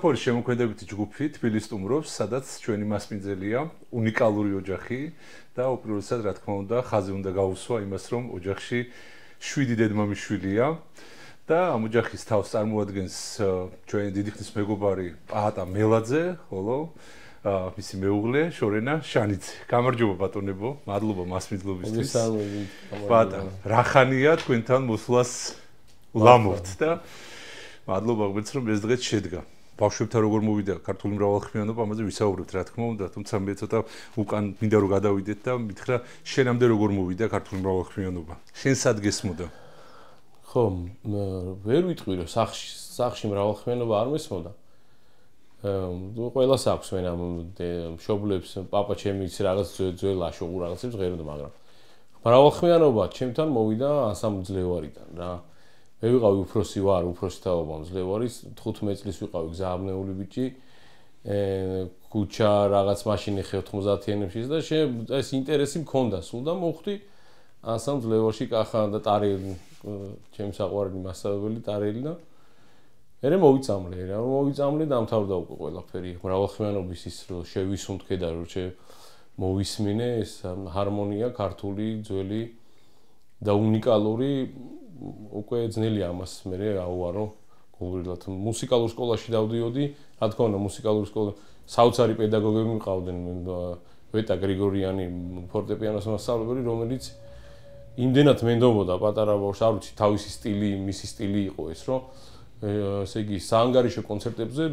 ეთნოფოლის შემოქმედებითი ჯგუფი თბილისს სტუმრობს, სადაც ჩვენი მასპინძელია, უნიკალური ოჯახი და უპირველესად, რა თქმა უნდა, ხაზი უნდა გაუსვა იმას, რომ ოჯახში 7 დედმამიშვილია და ამ ოჯახის თავს წარმოადგენს ჩვენი დიდი ხნის მეგობარი პაატა მელაძე, ხოლო მისი მეუღლე შორენა შანიძე. გამარჯობა ბატონებო, მადლობა მასპინძლობისთვის. პაატა, რა ხანია თქვენთან მოსვლას ვლამობთ და მადლობა გმირთ, რომ ეს დღე შედგა. ბავშვებთან როგორ მოვიდა ქართული მრავალხმიანობა, ამაზე ვისაუბრებთ, რა თქმა უნდა, თუმცა მე ცოტა უკან მინდა რომ გადავიდეთ და მითხრა, შენამდე როგორ მოვიდა ქართული მრავალხმიანობა? შენ სად გესმოდა? ხო, ვერ ვიტყვი რომ სახში მრავალხმიანობა არ მესმოდა. ყველას აქვს ვენა მშობლებს, პაპა ჩემი იცი რაღაც ძველ აშოღურ რაღაცებს ღეროდა, მაგრამ მრავალხმიანობა ჩემთან მოვიდა ასამძლევარიდან რა. მე ვიყავი უფროსი ვარ, უფროსი თაობა მძლევარის, 15 წლის ვიყავი გზააბნეული ბიჭი. ქუჩა რაღაც მაშინი 90-იანებში და ეს ინტერესი მქონდა სულ და მოვხვდი ასამძლევარში კახა და ტარელი, ჩემი საყვარელი მასწავლებელი ტარელი და მე მოვიწამლე, მოვიწამლე და დამთავრდა უკვე ყველაფერი. მრავალხმიანობის ის რომ შევისუნთქე და რომ მოვისმინე ეს ჰარმონია ქართული, ძველი და უნიკალური უკვე ძნელია ამას მე აუარო გულრილად. მუსიკალურ სკოლაში დავდიოდი, რა თქმა უნდა, მუსიკალური სკოლა საოცარი პედაგოგები მყავდნენ, ვეტა გრიგორიანი ფორტეპიანოს მასწავლებელი, რომელიც იმდენად მენდობოდა პატარა ბავშვს, არ ვიცი, თავისი სტილი, მისი სტილი იყო ეს, რომ ესე იგი, საანგარიშო კონცერტებზე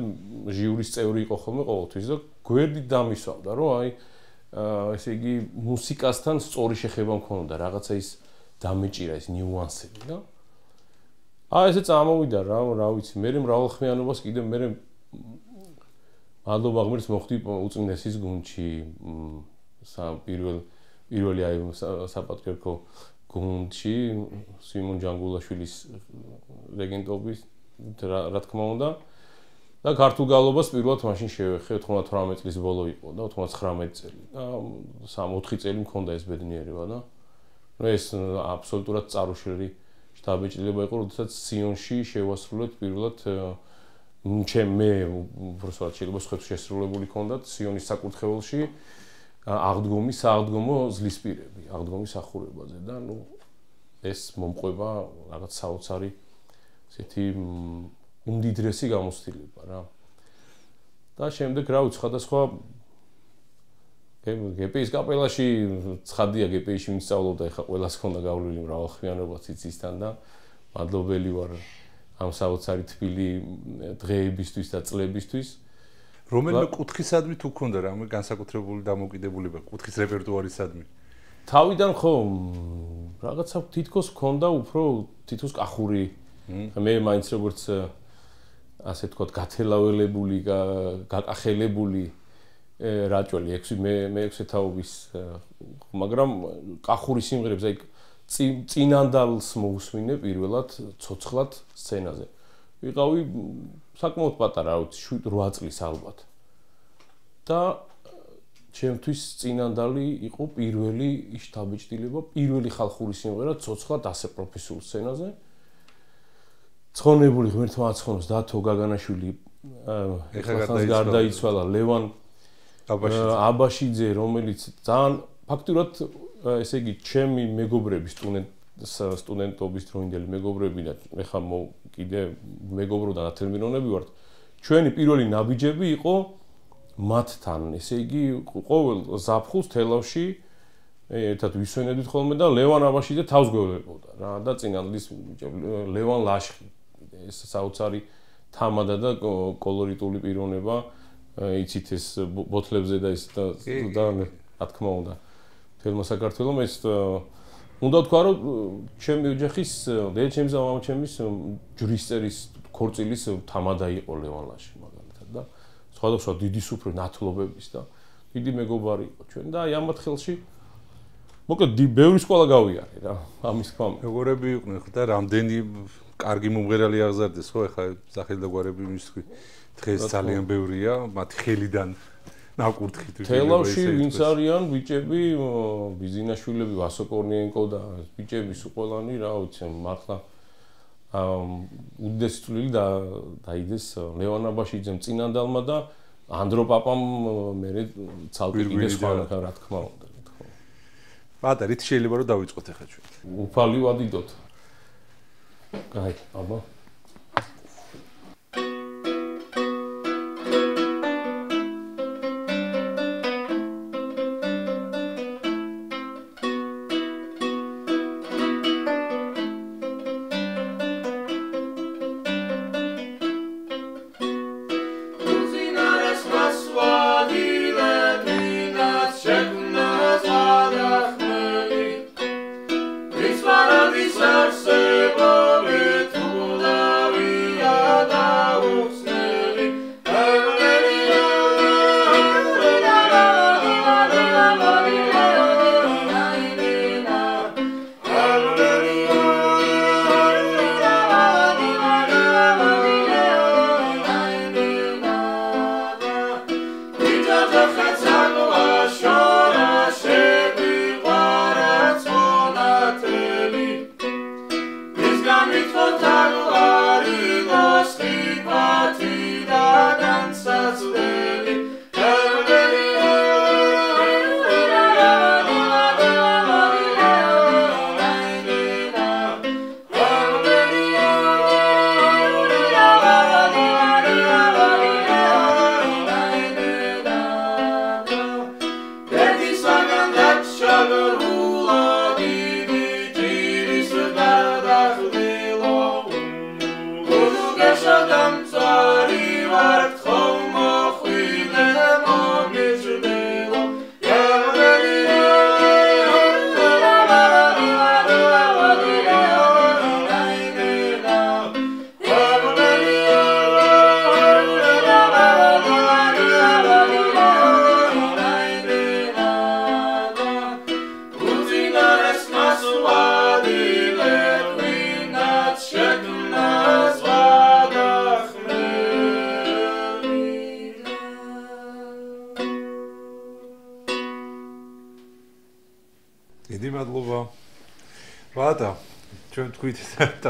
ჟიურის წევრი იყო ხოლმე ყოველთვის და გვერდით დამისვავდა, რომ აი ესე იგი, მუსიკასთან სწორი შეხება მქონოდა, რაღაცა ის დამეჭირა ეს ნიუანსები და ესე წამოვიდა რა ვიცი, მე მრავალხმიანობას კიდე მე მადლობა ღმერთს მოხდი უწმინდესის გუნდში პირველი აი საპატრიარქო გუნდში სიმონ ჯანგულაშვილის რეგენტობის რა თქმა უნდა და ქართულ გალობას პირველად მაშინ შევეხე 98 წლის ბოლო იყო და 99 წელი და 3-4 წელი მქონდა ეს ბედნიერება და ეს აბსოლუტურად წარუშლელი შთაბეჭდილება იყო, როდესაც სიონში შევასრულეთ პირველად მე უბრალოდ შეიძლება სხვებს შესრულებული ქონდათ სიონის საკურთხეველში აღდგომის სააღდგომო ზლისპირები, აღდგომის ახურებაზე და ეს მომყვება რაღაც საოცარი ესეთი უმდიდრესი გამოცდილება რა. და შემდეგ რა ვიცი, სხვადასხვა გპ-ის კაპელაში ცხადია გპ-ში ვინც სწავლობდა ეხა ყველას ქონდა გავლილი მრავალხმიანობა ციცისთან და მადლობელი ვარ ამ საოცარი თბილი დღეებისთვის და წლებისთვის. რომელიმე კუთხისადმი თუ ქონდა რამე განსაკუთრებული დამოკიდებულება კუთხის რეპერტუარისადმი? თავიდან ხო რაღაცა თითქოს ქონდა უფრო თითქოს კახური მე მაინც როგორც ასე ვთქვათ გათელაველებული გაკახელებული რაჭველი 6 მე 6 თაობის მაგრამ კახური სიმღერებს აი წინანდალს მოусმინე პირველად ცოცხლად სცენაზე. ვიყავი საკმაოდ პატარა, 7-8 წლის ალბათ. და ჩემთვის წინანდალი იყო პირველი შთაბეჭდილება, პირველი ხალხური სიმღერა ცოცხლად ასე პროფესიულ სცენაზე. ცხონებული ღმერთმა აცხონოს დათო გაგანაშვილი ეხლა გარდაიცვალა ლევან აბაშიძე რომელიც ძალიან ფაქტურად ესე იგი ჩემი მეგობრები სტუდენტობის დროინდელი მეგობრები და ეხლა კიდე მეგობრო და ნათელმირონები ვართ ჩვენი პირველი ნაბიჯები იყო მათთან ესე იგი ყოველ ზაფხულს თელავში ერთად ვისვენებდით ხოლმე და ლევან აბაშიძე თავს გვეულებოდა რა და წინანდლის ლევან ლაშხი ეს საოცარი თამადა და კოლორიტული პიროვნება იცით ეს ბოთლებზე და ეს და რა თქმა უნდა თელმა საქართველოს ეს უნდა თქვა რომ ჩემი ოჯახის დედა ჩემს და მამა ჩემის ჯვრისწერის ქორწილის თამადა იყო ლევან ლაშხი მაგალითად და სხვადასხვა დიდი სუფრე ნათლობების და დიდი მეგობარი იყო ჩვენ და აი ამათ ხელში მოკლედ ბევრი სკოლა გავიარე რა ამის თქმა მეგობრები იყვნენ ხო და რამდენი კარგი მომღერალი აღზარდეს ხო ეხლა სახელი და გვარები მის თქვი დღეს ძალიან ბევრია მათი ხელიდან ნაკურთხით თელავში ვინც არიან ბიჭები ბიზინაშვილები ვასო კორნიენკო და ბიჭები სულყოლანი რა ვიცი მართლა უდიდესი წვლილი დაიდეს ლევან აბაშიძემ წინანდალმა და ანდრო პაპამ მე ცალკე კიდე სხვანაირად რა თქმა უნდა ბატა რით შეიძლება რომ დავიწყოთ ახლა ჩვენ უფალი ვადიდოთ გაი აბა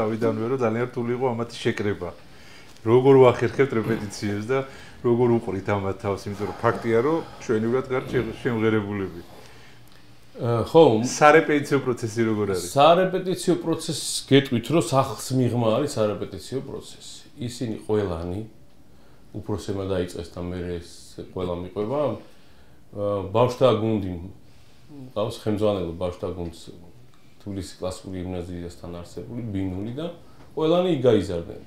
თავიდანვე რომ ძალიან რთული იყო ამათი შეკრება. როგორ ვახერხებთ რეპეტიციებს და როგორ უყრით ამათ თავს, იმიტომ რომ ფაქტია რომ ჩვენივრად გართ შემღერებულები. ხო, სარეპეტიციო პროცესი როგორ არის? სარეპეტიციო პროცესი გეტყვით რომ სახს მიღმა არის სარეპეტიციო პროცესი. ისინი ყველანი უფროსებმა დაიწყეს და მე ეს ყველა მიყვება. ბავშვთა გუნდი ყავს ხელმძღვანელო ბავშვთა გუნდს თბილისის კლასიკური გიმნაზიასთან არსებული ბინული და ყველანი იქ გაიზარდნენ.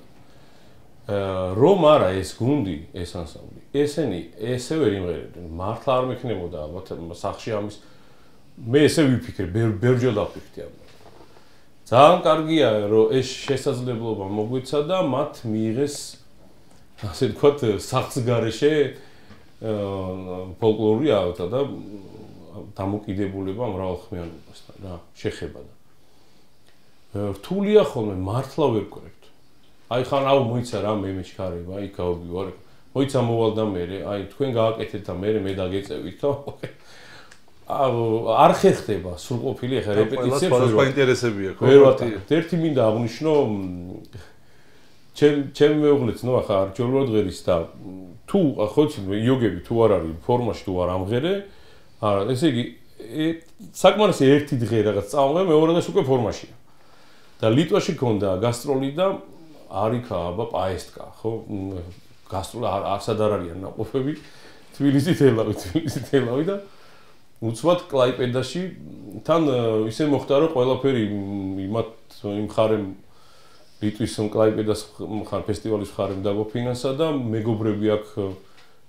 რომ არა ეს გუნდი, ეს ანსამბლი, ესენი ესე ვერ იმღერებდნენ. მართლა არ მექნებოდა ალბათ სახში ამის მე ესე ვიფიქრე, ბევრჯერ დავფიქრდი ამ. ძალიან კარგია, რომ ეს შესაძლებლობა მოგვეცა და მათ მიიღეს ასე ვთქვათ, სახსგარეშე ფოლკლორული ავთა და დამოკიდებულება მრავალხმიანობასთან რა, შეხება და. რთულია ხოლმე მართლა ვერ გვერდ. აი ხან აუ მოიცა რა მე მეჩქარება, აი გავვივარ. მოიცა მოვალ და მე, აი თქვენ გააკეთეთ და მე დაგეწევით და არ ხერხდება სრულყოფილი ახლა რეპეტიციებს ყველა ინტერესებია ხო? ერთი მინდა აღნიშნო ჩემ მეუღლეც ნუ ახლა არჩეულად ღერის და თუ ხო იცი იოგები თუ არ არის ფორმაში თუ არ ამღერე არა ესე იგი საკმარისი ერთი დღე რაღაც წავმე მეორე დღეს უკვე ფორმაშია და ლიტვაში ქონდა გასტროლი და არიქა აბა პაესტკა ხო გასტროლი არსად არ არიან ნაყოფები თბილისით ელავი და უცბად კლაიპედაში თან ისე მოხდა რომ ყველაფერი იმ ხარემ ლიტვის კლაიპედას ფესტივალის ხარემ დაგვაფინანსა და მეგობრები აქ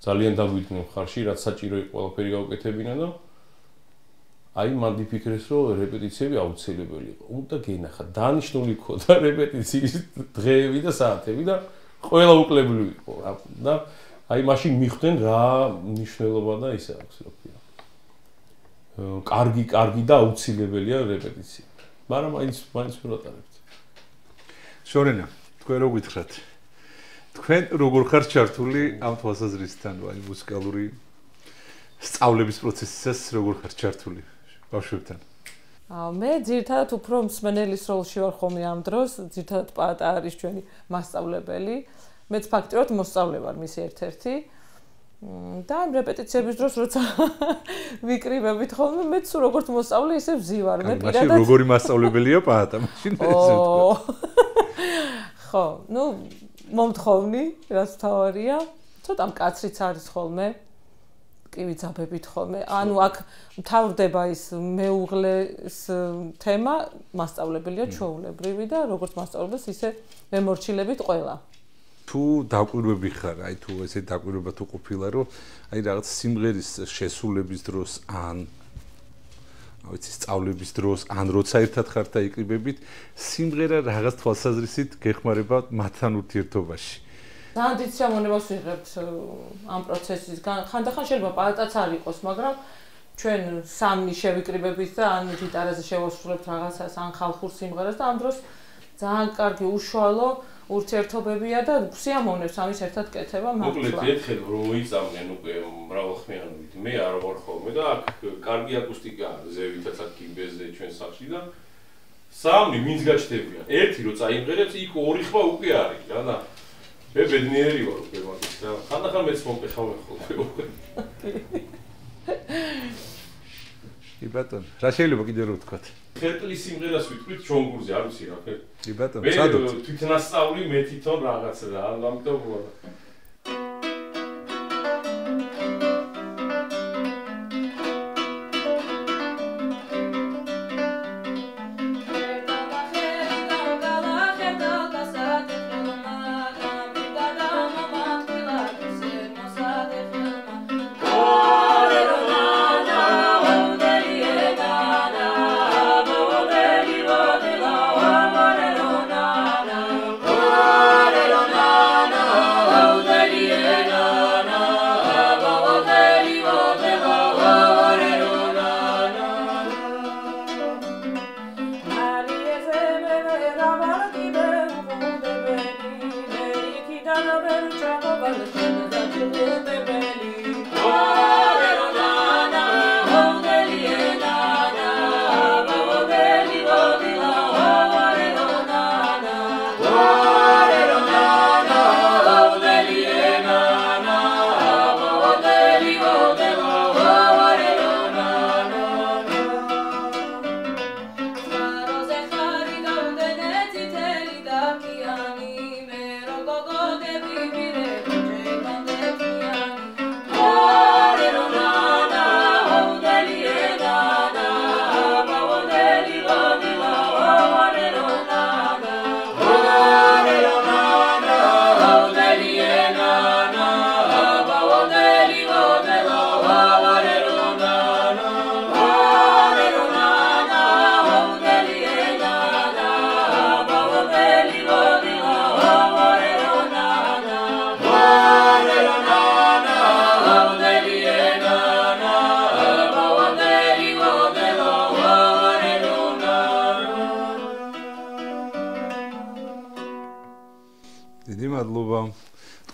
ძალიან დაგვიდნენ ხარში რაც საჭირო იყო ყველაფერი გავუკეთებინა და აი მან ვიფიქრეს რომ რეპეტიციები აუცილებელი იყო უნდა გენახა დანიშნული ქონდა რეპეტიციის დღეები და საათები და ყველა უკლებლივ იყო და აი მაშინ მიხვდნენ რა მნიშვნელობა და ისე აქვს რა ქვია კარგი და აუცილებელია რეპეტიცია. მაგრამ მაინც ვატარებთ. შორენა, თქვენ რო გითხრათ. თქვენ როგორ ხარ ჩართული ამ თვალსაზრისთან, აი მუსიკალური სწავლების პროცესისას როგორ ხარ ჩართული ბავშვებთან? მე ძირითადად უფრო მსმენელის როლში ვარ ხოლმე ამ დროს, ძირითადად პაატა არის ჩვენი მასწავლებელი. მეც ფაქტიურად მოსწავლე ვარ მისი ერთ-ერთი. და ამ რეპეტიციების დროს როცა ვიკრიბებით ხოლმე მეც როგორც მოსწავლე ისე ვზივარ მე პირადად მაშინ როგორი მასწავლებელია პაატა მაშინ ესე ხო ნუ მომთხოვნი რაც თავარია ცოტა მკაცრიც არის ხოლმე კი ვიცაბებით ხოლმე ანუ აქ მთავრდება ის მეუღლეს თემა მასწავლებელია ჩვეულებრივი და როგორც მასწავლებელს ისე მემორჩილებით ყველა თუ დაკვირვები ხარ, აი თუ ესე დაკვირვება თუ ყოფილა, რომ აი რაღაც სიმღერის შესრულების დროს ან ვიცი სწავლების დროს ან როცა ერთად ხართ და იკრიბებით, სიმღერა რაღაც თვალსაზრისით გეხმარება მათთან ურთიერთობაში. ძალიან დიდ შემონებას ვიღებთ ამ პროცესისგან. ხანდახან შეიძლება პაატაც არ იყოს, მაგრამ ჩვენ სამი შევიკრიბებით და ან გიტარაზე შევასრულებთ რაღაცას, ან ხალხურ სიმღერას და ამ დროს ძალიან კარგი უშუალო ურთიერთობებია და სიამოვნებს ამის ერთად კეთება მართლა. მოკლედ ერთხელ რომ მოიწამნენ უკვე მრავალხმიანობით. მე არ ვარ ხოლმე და აქ კარგი აკუსტიკა ზევითაც აქ კიბეზე ჩვენ სახში და სამი ვინც გაჩნდებიან. ერთი რო წაიმღერებს, იქ ორი ხმა უკვე არის რა და მე ბედნიერი ვარ უკვე მაგით და ხანდახან მეც მომპეხავენ ხოლმე უკვე. კი ბატონო, რა შეიძლება კიდე რო ვთქვათ? ხერტლის სიმღერას ვიტყვით ჩონგურზე, არ ვიცი რა ხე. კი ბატონო, სადოთ? მე თვითნასწავლი მე თვითონ რაღაც რა, ამიტომ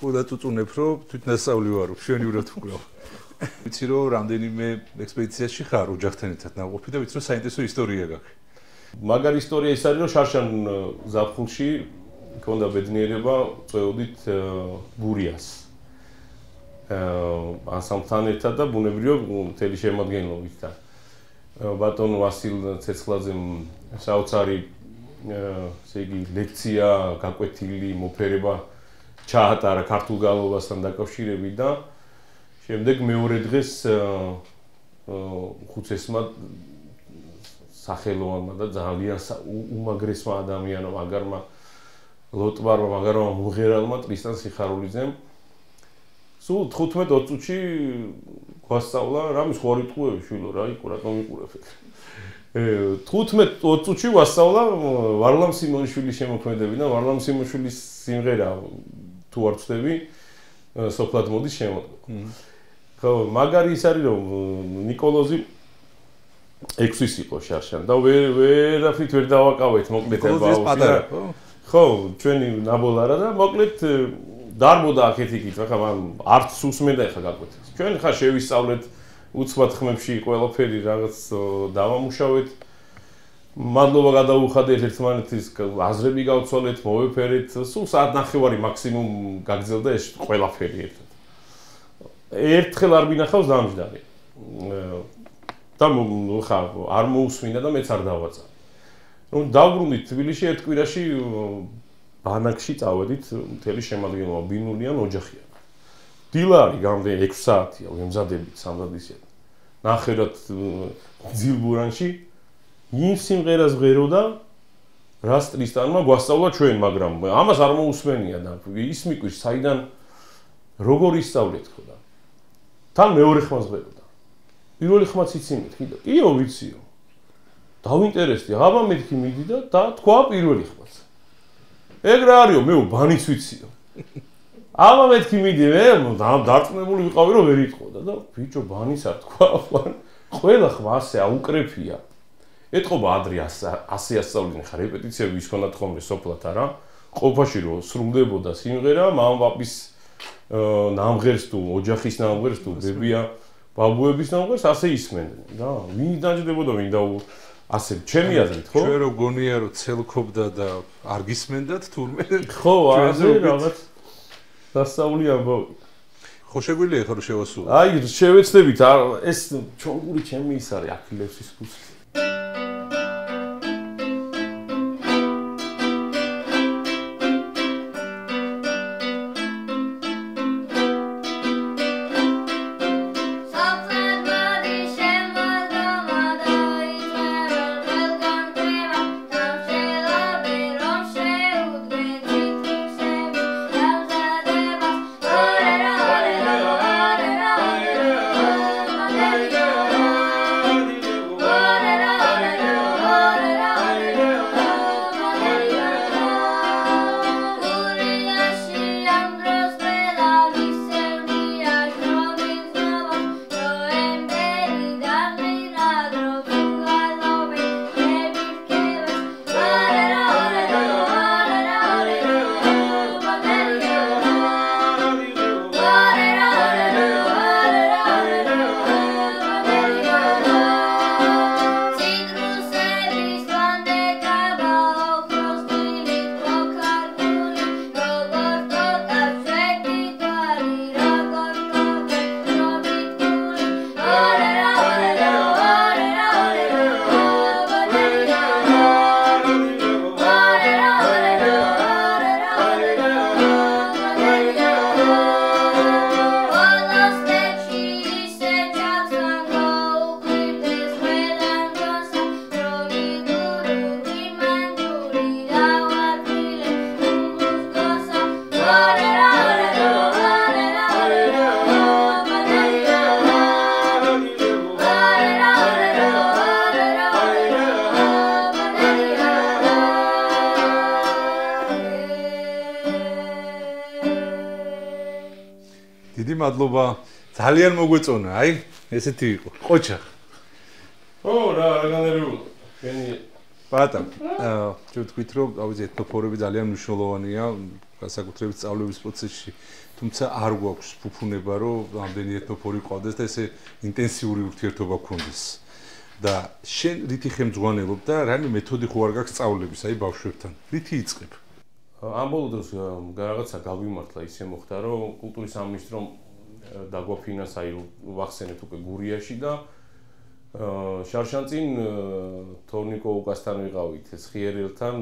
ხოდა წუწუნებ რომ თვითნასწავლი ვარო, მშვენივრად ვკრავ. ვიცი რომ რამდენიმე ექსპედიციაში ხარ ოჯახთან ერთად ნაყოფი და ვიცი რომ საინტერესო ისტორია გაქვს. მაგარი ისტორია ის არის რომ შარშან ზაფხულში მქონდა ბედნიერება წვეოდით გურიას. ანსამბლთან ერთად და ბუნებრივად მთელი შემადგენლობით და ბატონ ვასილ ცეცხლაძემ საოცარი ესე იგი ლექცია გაკვეთილი მოფერება ჩაატარა ქართულ გალობასთან დაკავშირებით და შემდეგ მეორე დღეს ხუცესმა სახელოვანმა და ძალიან უმაგრესმა ადამიანმა მაგარმა ლოტვარმა მაგარმა მუღერალმა ტრისტან სიხარულიძემ სულ 15-20 წუთში გვასწავლა რამის ხوارი ტყუები შვილო რა იყო რატომ იყურებ 15-20 წუთში გვასწავლა ვარლამ სიმონიშვილის შემოქმედებიდან ვარლამ სიმონიშვილის სიმღერა თუ არ ვწდები სოფლად მოდის შემოდგა ხო მაგარი ის არის რომ ნიკოლოზი 6 თვის იყო შარშან და ვერაფრით ვერ დავაკავეთ მოკლედ ბავშვი ხო ჩვენი ნაბოლარა და მოკლედ დარბოდა აქეთ-იქით ახლა არც უსმენდა ახლა გაკვეთილს ჩვენ ხა შევისწავლეთ უცბად ხმებში ყველაფერი რაღაც დავამუშავეთ მადლობა გადაუხადეთ ერთმანეთის აზრები გავცვალეთ მოვეფერეთ სულ საათნახევარი მაქსიმუმ გაგრძელდა ეს ყველაფერი ერთად ერთხელ არ მინახავს დამჯდარი და ხა არ მოусმინა და მეც არ დავაწყე რომ დავბრუნდით თბილისში ერთ კვირაში ბანაკში წავედით მთელი შემადგენლობა ბინულიან ოჯახიან დილარი გამდენი 6 საათია ვემზადებით სამზადისად ნახევრად ძილბურანში იმ სიმღერას ვღეროდა რას ტრისტანმა გვასწავლა ჩვენ მაგრამ ამას არ მოусმენია და ის მიყვის საიდან როგორ ისწავლეთ ხო და თან მეორე ხმას ვღეროდა პირველი ხმაც იცი მეთქი და კიო ვიციო დავინტერესდი აბა მეთქი მიდი და თქვა პირველი ხმაც ეგ რა არისო მე ბანიც ვიციო აბა მეთქი მიდი მე დარწმუნებული ვიყავი რომ ვერ იტყოდა და ბიჭო ბანის არ თქვა ყველა ხმა ასე აუკრეფია ეთყობა ადრე 100 ასწავლინე ხა რეპეტიციები ის ქონდათ ხოლმე სოფლად არა ყოფაში რომ სრულდებოდა სიმღერა მამაპაპის ნამღერს თუ ოჯახის ნამღერს თუ ბებია ბაბუების ნამღერს ასე ისმენდნენ და ვინ დაჯდებოდა ვინ და ასე ჩემი აზრით ხო ჩვენ რო გონია რომ ცელქობდა და არ გისმენდათ თურმე ხო ასე რაღაც დასავლი ამბავი ხო შეგვიძლია ხა რომ შევასრულო აი შევეცდებით ეს ჩონგური ჩემი ის არის აქილევსის ქუსლი დიდი მადლობა ძალიან მოგვეწონა აი ესეთი იყო ყოჩა ხო რა განერეულ ჩვენი ბატონ ჩვენ ვთქვით რომ ავიზეთ ეთნოფორები ძალიან მნიშვნელოვანია განსაკუთრებით სწავლების პროცესში, თუმცა არ გვაქვს ფუფუნება, რომ ამდენი ეთნოფორი ყავდეს და ესე ინტენსიური ურთიერთობა გქონდეს. და შენ რითი ხელმძღვანელობ და რამე მეთოდი ხო არ გაქვს სწავლების, აი ბავშვებთან. რითი იწყებ? ამ ბოლო დროს რაღაცა გავიმართლა ისე მოხდა, რომ კულტურის სამინისტრომ დაგვაფინანსა, აი ვახსენეთ უკვე გურიაში და შარშანწინ თორნიკო უკასთან ვიყავით ცხიერელთან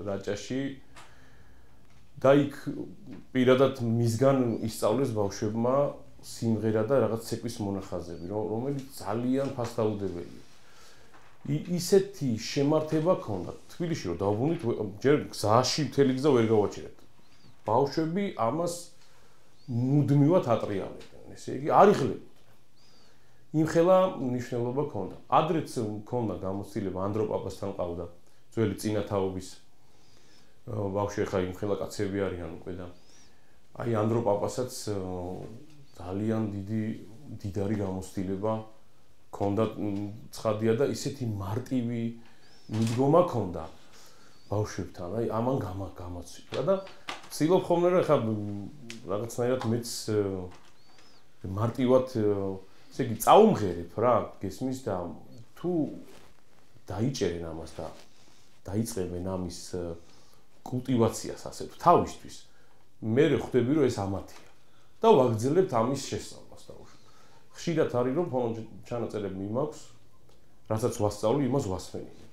რაჭაში და იქ პირადად მისგან ისწავლეს ბავშვებმა სიმღერა და რაღაც ცეკვის მონახაზები, რომელიც ძალიან ფასდაუდებელია. ისეთი შემართება ქონდა თბილისში, რომ დავბრუნდით, ჯერ გზაში მთელი გზა ვერ გავაჭირეთ. ბავშვები ამას მუდმივად ატრიალებდნენ, ესე იგი არ იღლებდნენ. იმხელა მნიშვნელობა ქონდა. ადრეც ქონდა გამოცდილება ანდროპაპასთან ყავდა ძველი წინათაობის ბავშვი, ხა იმხელა კაცები არიან უკვე და აი ანდროპაპასაც ძალიან დიდარი გამოცდილება ქონდა, ცხადია და ისეთი მარტივი მიდგომა ქონდა ბავშვებთან, აი ამან გამოცდილება და ცდილობ ხოლმე რა ხა რაღაცნაირად მეც მარტივად ესე იგი წაუმღერებ რა გესმის და თუ დაიჭერენ ამას და დაიწყებენ ამის კულტივაციას ასე თუ თავისთვის მე ხვდები რომ ეს ამათია და ვაგრძელებთ ამის შესწავლას დაუშვით. ხშირად არის რომ ფონო ჩანაწერები მიმაქვს, რასაც ვასწავლი, იმას ვასმენინებ.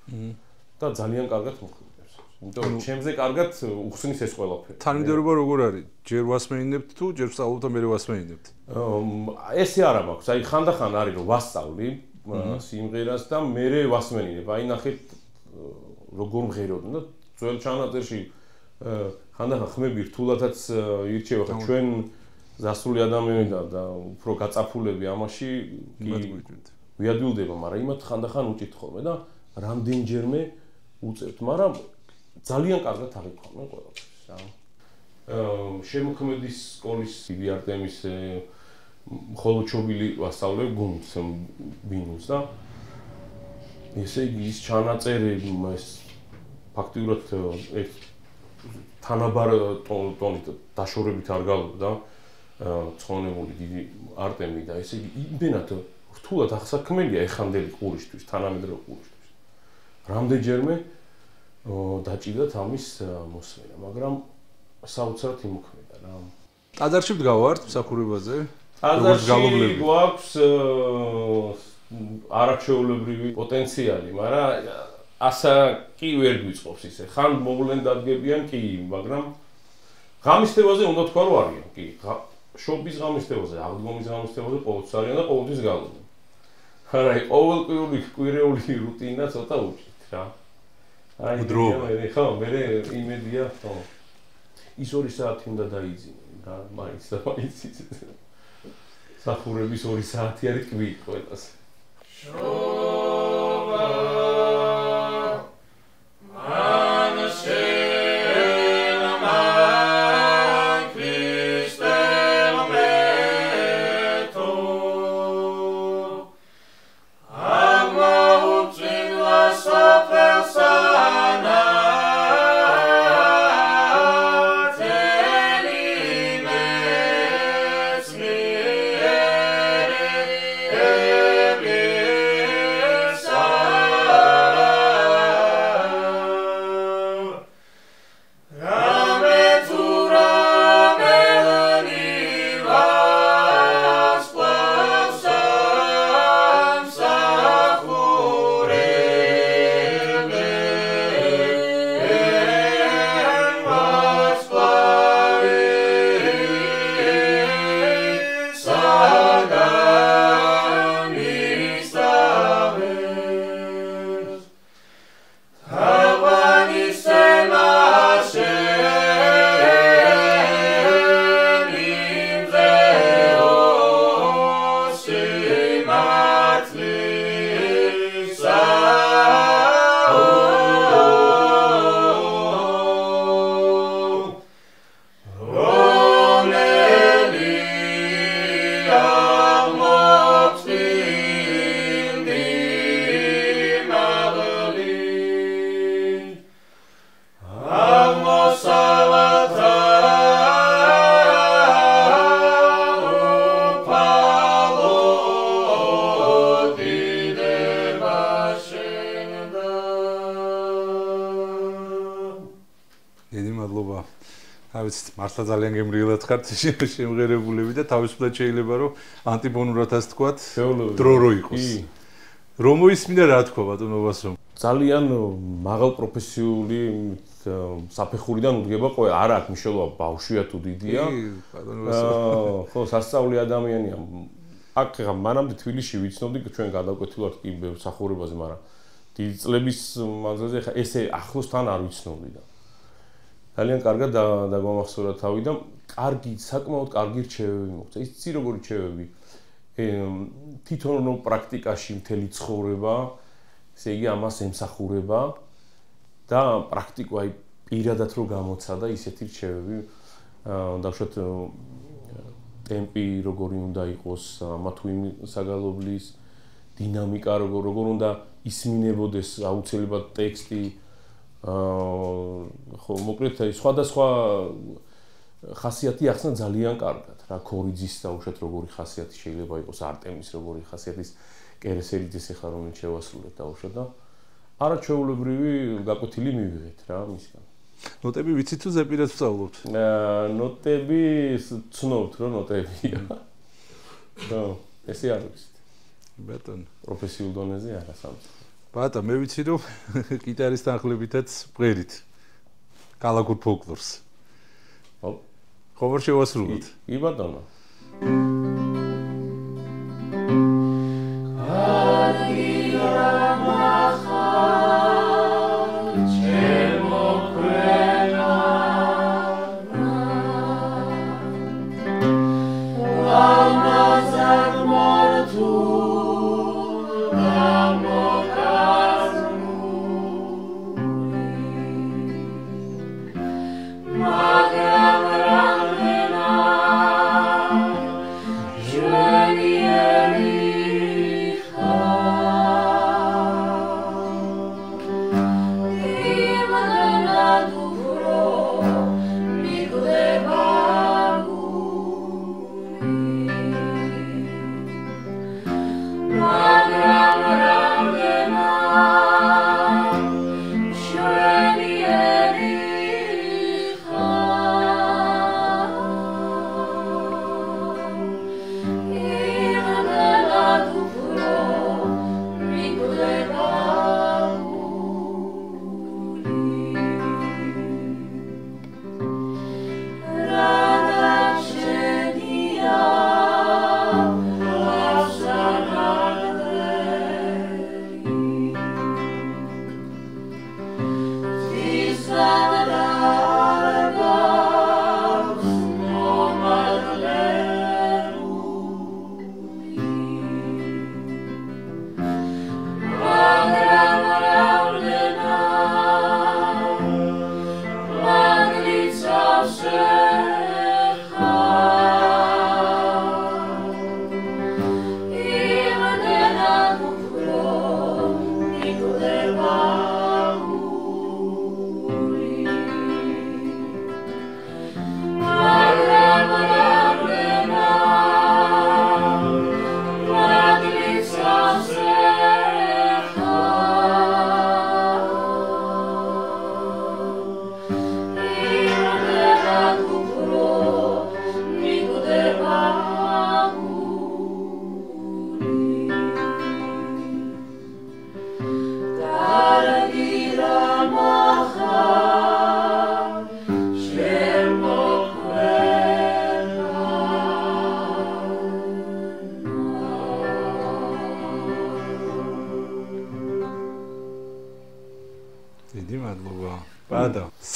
და ძალიან კარგად მოხდებს. იმიტომ რომ ჩემზე კარგად უხსნის ეს ყველაფერი. თანმიმდევრობა როგორ არის? ჯერ ვასმენინებთ თუ ჯერ ვსწავლობ და მე ვასმენინებთ? ესე არა მაქვს. აი ხანდახან არის რომ ვასწავლი სიმღერას და მე ვასმენინებ. აი ნახეთ როგორ მღეროდნენ და ძველ ჩანაწერში ხანდახან ხმები რთულადაც ირჩევა ხა ჩვენ ზასული ადამიანი და უფრო გაწაფულები ამაში ვიადვილდება, მაგრამ იმათ ხანდახან უჭირთ ხოლმე და რამდენჯერმე უწევთ, მაგრამ ძალიან კარგად აღიქვამენ ყველაფერს რა. შემოქმედის სკოლის დიდი არტემის მხოლოდ ჩობილი ვასწავლებ გუნდს ბინუს და ესე იგი ის ჩანაწერები ეს ფაქტიურად ეს თანაბარ ტონით დაშორებით არ გალობდა ცხონებული დიდი არტემი და ესე იგი იმენად რთულად აღსაქმელია ეხანდელი ყურისთვის, თანამედროვე ყურისთვის. რამდენჯერმე დაჭირდათ ამის მოსმენა, მაგრამ საოცრად იმოქმედა რა. ტაძარში ვდგავართ მსახურებაზე. ტაძარში გვაქვს არაჩვეულებრივი პოტენციალი, მაგრამ ასა კი ვერ გვიწყობს ისე. ხან მოვლენ დადგებიან კი, მაგრამ ღამისთევაზე უნდა თქვა რომ არიან კი. შობის ღამისთევაზე, აღდგომის ღამისთევაზე ყოველთვის არიან და ყოველთვის გალობენ. არა, ყოველკვირეული კვირეული რუტინა ცოტა უჭირთ რა. აი, ხო, მე იმედია, ხო. ის 2 საათი უნდა დაიძინო რა, მაინც და მაინც სახურების 2 საათი არის კვი ყველას. შობა მადლობა. თავის მართლა ძალიან გემრიელად ხართ შემღერებულები და თავისუფლად შეიძლება რომ ანტიბონურად ასე თქვათ დრო რო იყოს. რომ მოისმინა რა თქვა ბატონობას რომ ძალიან მაღალ პროფესიული საფეხურიდან უდგება ყველა არ აქვს მნიშვნელობა ბავშვია თუ დიდია. ხო, სასწაული ადამიანია. აქ ხა მანამდე თბილისში ვიცნობდი ჩვენ გადავკვეთილვართ კი მსახურებაზე, მაგრამ დიდი წლების მანძილზე ხა ესე ახლოს თან არ ვიცნობდი და ძალიან კარგად დაგვამახსოვრა თავი და კარგი, საკმაოდ კარგი რჩევები მოხდა. იცი როგორი რჩევები? თვითონ პრაქტიკაში მთელი ცხოვრება, ესე იგი ამას ემსახურება და პრაქტიკა აი პირადად რო გამოცა და ისეთი რჩევები დავუშვათ ტემპი როგორი უნდა იყოს, ამა თუ იმ საგალობლის დინამიკა როგორ უნდა ისმინებოდეს აუცილებლად ტექსტი ხო მოკლედ აი სხვადასხვა ხასიათი ახსნა ძალიან კარგად რა ქორიძის დავუშვათ როგორი ხასიათი შეიძლება იყოს არტემის როგორი ხასიათის კერესერიძის ახლა რომელიც შევასრულეთ დავუშვათ და არაჩვეულებრივი გაკვეთილი მივიღეთ რა მისგან ნოტები ვიცით თუ ზეპირად ვსწავლობთ? ნოტები ცნობთ რომ ნოტებია. ხო, ესე არ ვიცით. ბატონო, პროფესიულ დონეზე არა სამწუხაროდ. ბატონო, მე ვიცი რომ გიტარის თანხლებითაც ვღერით კალაგურ ფოლკლორს. ხო? ხომ არ შევასრულოთ? კი ბატონო.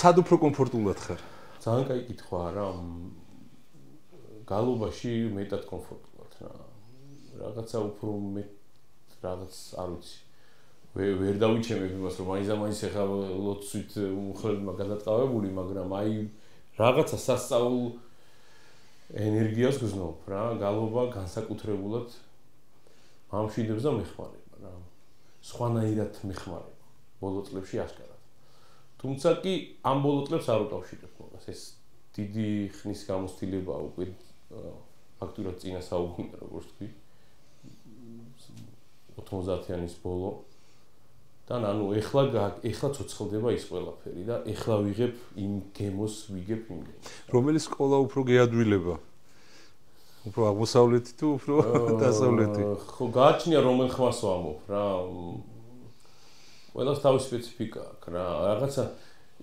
სად უფრო კომფორტულად ხარ? ძალიან კაი კითხვაა რა. გალობაში მეტად კომფორტულად რა. რაღაცა უფრო მეტ რაღაც არ ვიცი. ვერ დავიჩემებ იმას რომ მაინც ახლა ლოცვით უხლებმა გადატყავებული, მაგრამ აი რაღაცა სასწაულ ენერგიას გზნობ რა. გალობა განსაკუთრებულად ამშვიდებს და მეხმარება რა. სხვანაირად მეხმარება. ბოლო წლებში აშკარად. თუმცა კი ამ ბოლო წლებს არ უკავშირებ მაგას. ეს დიდი ხნის გამოცდილებაა უკვე ფაქტურად წინა საუკუნე როგორც თქვი 90-იანის ბოლო და ანუ ეხლა ცოცხლდება ის ყველაფერი და ეხლა ვიღებ იმ გემოს, ვიგებ იმ გემოს. რომელი სკოლა უფრო გეადვილება? უფრო აღმოსავლეთი თუ უფრო დასავლეთი? ხო, გააჩნია რომელ ხმას ვამობ რა. ყველას თავის სპეციფიკა აქვს რა. რაღაცა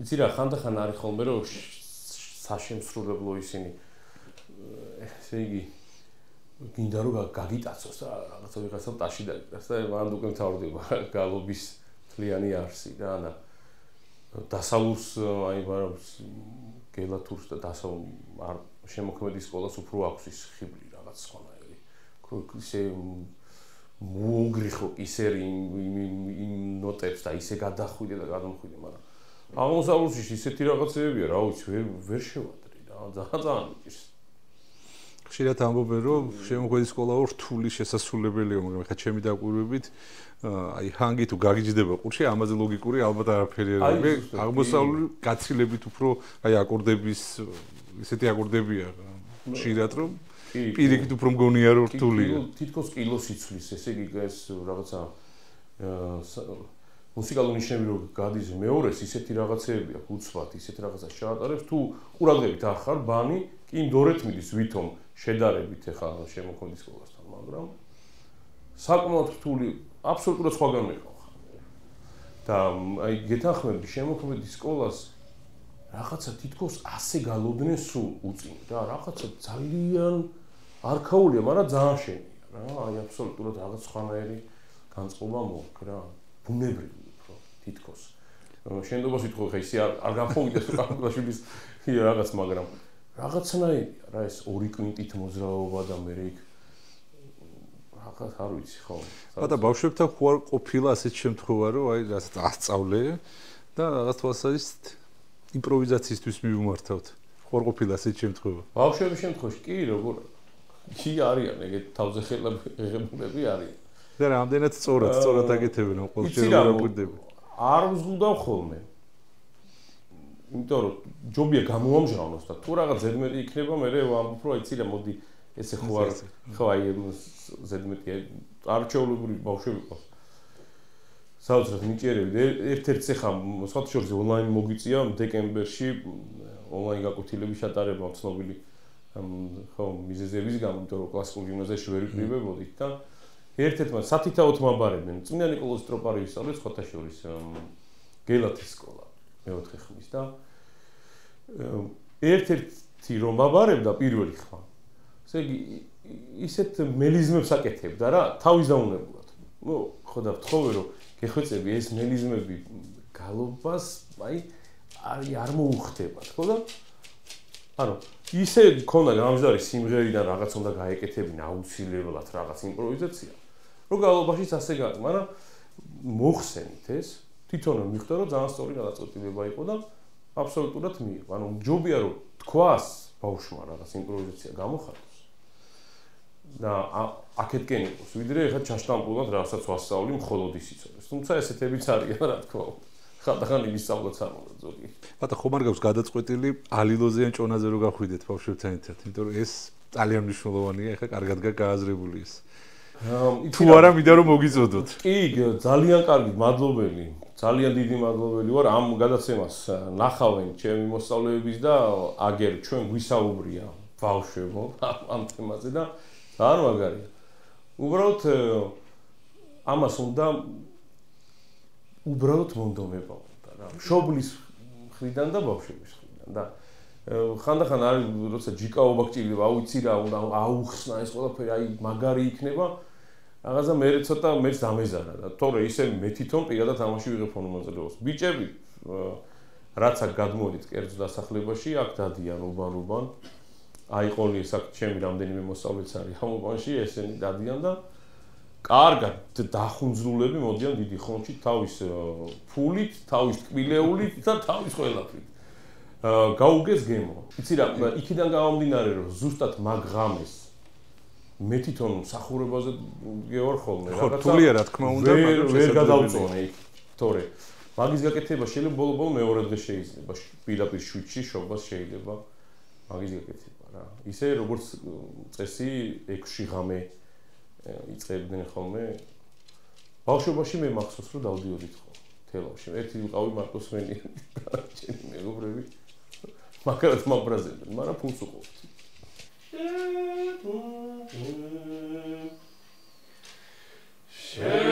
იცი რა, ხანდახან არის ხოლმე რომ საშემსრულებლო ისინი ესე იგი გინდა რომ გაგიტაცოს და რაღაცა ვიღაცამ ტაში დაიდგას და მან უკვე მთავრდება გალობის თლიანი არსი რა და დასავლურს აი გელათურს და დასავლურ შემოქმედი სკოლას უფრო აქვს ის ხიბლი რაღაც სხვანაირი ისე მოუგრიხო ისერი იმ ნოტებს და ისე გადახვიდე და გადამხვიდე მაგრამ აღმოსავლურში ისეთი რაღაცებია რა ვიცი ვერ შევადრი რა ძალიან მიწის ხშირად ამბობენ რომ შემოქმედი სკოლა რთული შესასრულებელია მაგრამ ხა ჩემი დაკვირვებით აი ჰანგი თუ გაგიჯდება ყურში ამაზე ლოგიკური ალბათ არაფერი არ არის აღმოსავლური გაცილებით უფრო აი აკორდების ისეთი აკორდებია ხშირად რომ პირიქით უფრო მგონია რომ რთულია თითქოს კილოს იცვლის ესე იგი ეს რაღაცა მუსიკალური ნიშნები რო გადის მეორეს ისეთი რაღაცეები აქვს უცბად ისეთი რაღაცა შეატარებს თუ ყურადღებით ახარ ბანი კი მდორეთ მიდის ვითომ შედარებით ახლა შემოქმედი სკოლასთან მაგრამ საკმაოდ რთული აბსოლუტურად სხვაგან მეყავ და აი გეთანხმები შემოქმედი სკოლას რაღაცა თითქოს 100 გალოდნენ სულ უწინ და რაღაცა ძალიან არქაულია მაგრამ ძალიან შენია რა აი აბსოლუტურად რაღაც სხვანაირი განწყობა მოაქვს რა ბუნებრივი უფრო თითქოს შენდობას ვიტყვი ხა ისე არ გამოვიდეს კალკულაშვილის რაღაც მაგრამ რაღაცნაირია რა ეს 2 კვინტით მოძრაობა და მე იქ რაღაც არ ვიცი ხო და ბავშვებთან ხო არ ყოფილა ასეთ შემთხვევა რომ აი რაღაც ასწავლე და რაღაც თვალსაზრისით იმპროვიზაციისთვის მივმართავთ ხო არ ყოფილა ასეთ შემთხვევა ბავშვების შემთხვევაში კი როგორ კი არიან ეგეთ თავზე ხელებულებები არიან და რამდენად სწორად აკეთებენ ამ ყოველ შემთხვევაში რა გვიდები არ ვზღუდავ ხოლმე იმიტომ რომ ჯობია გამოამჟღავნოს და თუ რაღაც ზედმეტი იქნება მე ვამბობ რომ აიცი რა მოდი ესე ხო არ ხო აი ზედმეტი არჩეულობრივი ბავშვები ყავს საოცრად მიჭერები ერთ-ერთ ხა სხვა შორზე ონლაინ მოგიწია დეკემბერში ონლაინ გაკვეთილების ჩატარება ცნობილი ხო მიზეზების გამო იმიტომ რომ კლასიკურ გიმნაზიაში ვერ ვიყრიბებოდით და ერთ-ერთმა სათითაოდ მაბარებენ წმინდა ნიკოლოზ ტროპარი ვისწავლეთ სხვათა შორის გელათის სკოლა მეოთხე ხმის და ერთ-ერთი რომ მაბარებდა პირველი ხმა ესე იგი ისეთ მელიზმებს აკეთებდა რა თავის დაუნებურად ნუ ხო და ვთხოვე რომ გეხვეწები ეს მელიზმები გალობას აი არ მოუხდება ხო და ანუ ისე ქონდა გამჟდარი სიმღერიდან რაღაც უნდა გაეკეთებინა აუცილებლად რაღაც იმპროვიზაცია რომ გალობაშიც ასე გაქვს მაგრამ მოხსენით ეს თვითონ მიხვდა რომ ძალიან სწორი გადაწყვეტილება იყო და აბსოლუტურად მიიღო ანუ ჯობია რომ თქვას ბავშვმა რაღაც იმპროვიზაცია გამოხატოს და აქეთკენ იყოს ვიდრე ეხლა ჩაშტამპულად რაღაცას ვასწავლი მხოლოდ ის იცოდეს თუმცა ესეთებიც არიან რა თქმა უნდა ხანდახან იმის სწავლაც არ უნდა ზოგი ბატა ხომ არ გაქვს გადაწყვეტილი ალილოზე ან ჭონაზე რო გახვიდეთ ბავშვებთან ერთად იმიტომ რომ ეს ძალიან მნიშვნელოვანია ეხლა კარგად გააზრებული ის თუ არა მინდა რომ მოგიწოდოთ კი ძალიან კარგი მადლობელი ძალიან დიდი მადლობელი ვარ ამ გადაცემას ნახავენ ჩემი მოსწავლეების და აგერ ჩვენ გვისაუბრია ბავშვებო ამ თემაზე და ძალიან მაგარია უბრალოდ ამას უნდა უბრალოდ მონდომება უნდა რა მშობლის მხრიდან და ბავშვების მხრიდან და ხანდახან არის როცა ჯიკაობა გჭირდება აუიცი რა უნდა აუხსნა ეს ყველაფერი აი მაგარი იქნება რაღაცა მე ცოტა მეც დამეზარა და თორე ისე მე თვითონ პირადად ამაში ვიღებ მონაწილეობას ბიჭები რაც აქ გადმოდით კერძო დასახლებაში აქ დადიან უბან აი ყოლი ეს აქ ჩემი რამდენიმე მოსწავლეც არის ამ უბანში ესენი დადიან და კარგად დახუნძრულები მოდიან დიდი ხონში თავის ფულით, თავის ტკბილეულით და თავის ყველაფრით. გაუგეს გემო. იცი რა, იქიდან გამომდინარე რომ ზუსტად მაგ ღამეს მე თვითონ მსახურებაზე გევარ ხოლმე რაღაცა. ხო, თულია რა თქმა უნდა, მაგრამ ვერ გადავწონე იქ. თორე მაგის გაკეთება შეიძლება ბოლო მეორე დღე შეიძლება, პირდაპირ შვიდში შობას შეიძლება მაგის გაკეთება რა. ისე როგორც წესი 6 ღამე იწყებდნენ ხოლმე ბავშვობაში მე მახსოვს რომ დავდიოდით ხოლმე თელავში. ერთი ვიყავი მარკოს მენიანი და ჩემი მეგობრები მაგალითად მაბრაზებდნენ, მაგრამ ფულს უყურებთ. Share